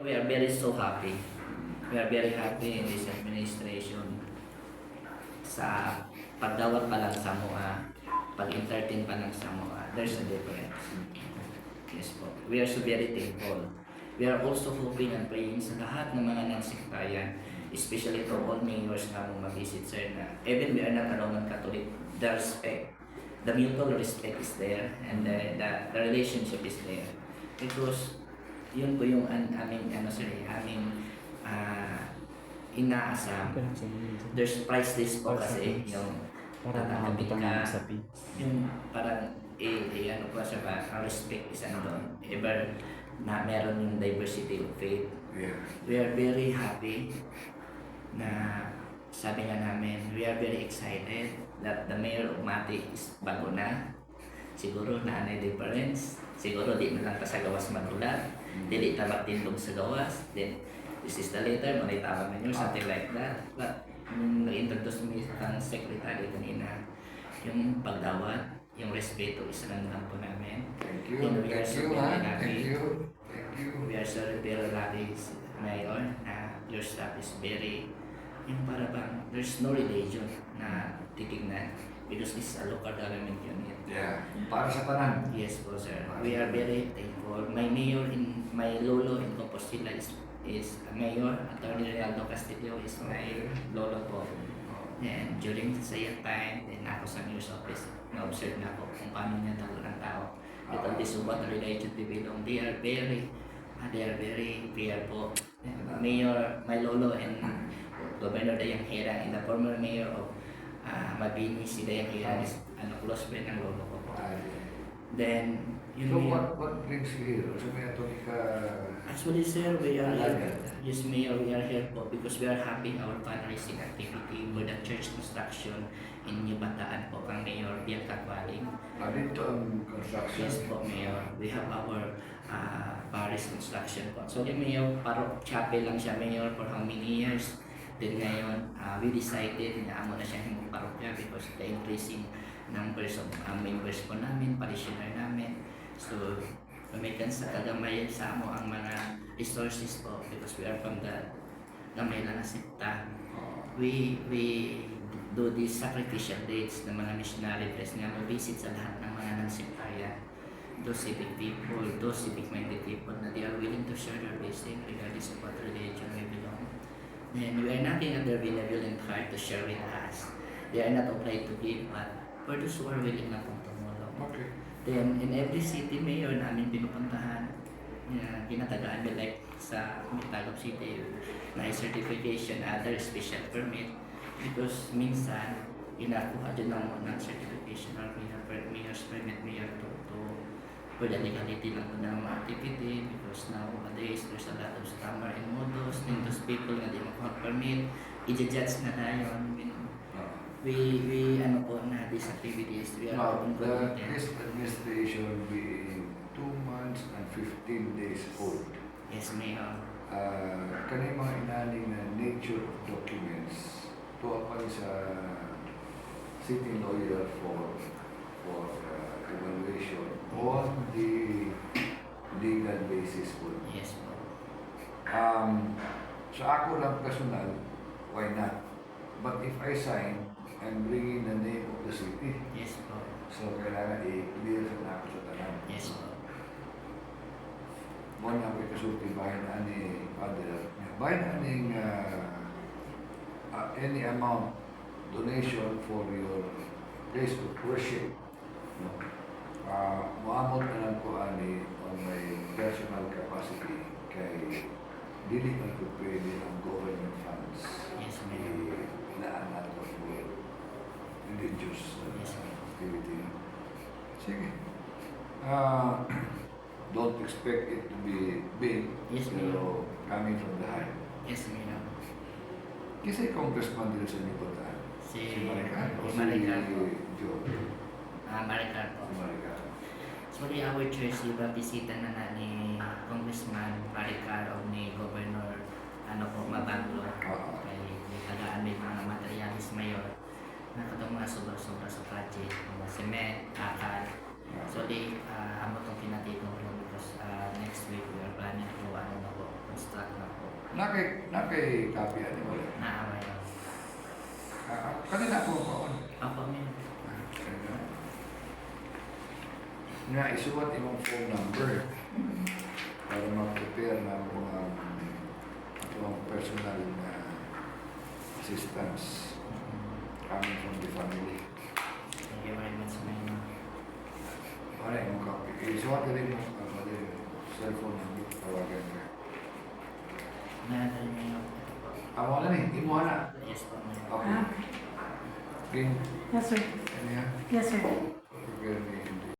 We are very so happy. We are very happy in this administration. Sa pagdawat pa lang sa MOA, pag-entertain pa lang sa MOA, there's a difference. Yes po. We are so very thankful. We are also hoping and praying sa lahat ng mga non-sectarian, especially to all mayors na mong mag-visit, sir, na even we are not a Roman Catholic, the respect, the mutual respect is there, and the relationship is there. Because yun po yung aming inaasam. There's price list po kasi yung tatanggapin ka, yung parang ano po siya ba, ang respect is ano doon, ever na meron yung diversity of faith. Yeah. We are very happy na sabi nga namin, we are very excited that the mayor of Mati is bago na. Siguro na ano difference. Siguro di na lang ta sa gawas magulat. Dili ta magtindog sa gawas. Then, this is the letter, manitawag na nyo, something like that. But, nung nag-introduce mo ang secretary kanina, yung pagdawat, yung respeto, isa lang po namin. Thank you. And we are so very happy. Thank you. Thank you. We are so very happy, Mayor, na your staff is very, yung para bang, there's no religion na titignan because this is a local government unit. Yeah. Para sa tanan. Yes po, sir. We are very thankful. My lolo in Compostela is Mayor Attorney Realdo Castillo is my lolo po. And during sa time, then ako sa news office, na-observe na ako kung paano niya tawag ng tao. Ito this is what religion to belong. They are very fair po. Mayor, my lolo and Governor Dayang Hirang and the former mayor of Mabini, si Dayang Hirang is close friend ng lolo ko po. Then, yun So yun. what brings you here? So may atong Actually, sir, we are Alaga. here. Yes, Mayor, we are here po because we are having our fundraising activity for the church construction in New Bataan po, kang Mayor Bianca Qualing. dito ang construction. Yes po, Mayor. We have our parish construction po. So, yung Mayor, parang chapel lang siya, Mayor, for how many years. Then ngayon, we decided na amo na siya yung parokya because the increasing numbers of members po namin, parishioner namin. So, gamitan sa kagamayan sa amo ang mga resources po because we are from the gamay lang na sekta. We do these sacrificial dates ng mga missionary press nga mag-visit sa lahat ng mga non-sectarian. Those civic people, those civic-minded people na they are willing to share their blessing regardless of what religion we belong. And we are knocking at their benevolent heart to share with us. They are not afraid to give, but for those who are willing na pong tumulong. Okay. Then, in every city mayor namin pinupuntahan, kinatagaan nila like sa Mitagap City, na certification, other special permit, because minsan, inakuha din ng certification or mayor's permit, mayor to for the legality lang po ng mga activity because nowadays there's a lot of scammer and modus and those people na di makuha permit, i-judge na yun. We ano po na these activities, we are Now, open this administration being 2 months and 15 days old. Yes, Mayor. Kani mga inaning na nature of documents tuwa pa rin sa city lawyer for evaluation on the legal basis po. Yes po. Sa ako lang personal, why not? But if I sign, I'm bringing the name of the city. Yes po. So kailangan i-clear na ako sa tanan. Yes po. Mo na may kasulti bayan ani father. Bayan aning any amount donation for your place of worship. No? Muamot na lang ko ani on my personal capacity kay dili man ko pwede ang government funds. Yes, Mayor. Ilaan nato for religious Yes, ma'am. activity. Sige. Don't expect it to be big, Yes, pero coming from the heart. Yes, Mayor. Kasi congressman din sa Nicotan. Si Maricar. O si Maricar po. Joe. Maricar po. Si Maricar. Sorry, our church, iba bisita na ni Congressman Maricar o ni Governor Mabanglo. Oo. Kay tagaan may mga materialis mayor. Nakatong mga sobra-sobra sa project, mga cement, kakal. So, amo itong pinatitong because next week we are planning to construct Nakay copy ano wala. Naamay ako. Kanina po pa on. Ako, Mayor. Nga isuwat imong phone number para mag-prepare na mga itong personal na assistance coming from the family. Thank you very much, Mayor. Ano yung copy? Isuwat din mo cellphone number tawagan ka. Nanay, Mayor. Ito po. Amo na ni, imo na. Yes po, Mayor. Okay. Game, Yes, sir. ano yan? Yes, sir. Prepare me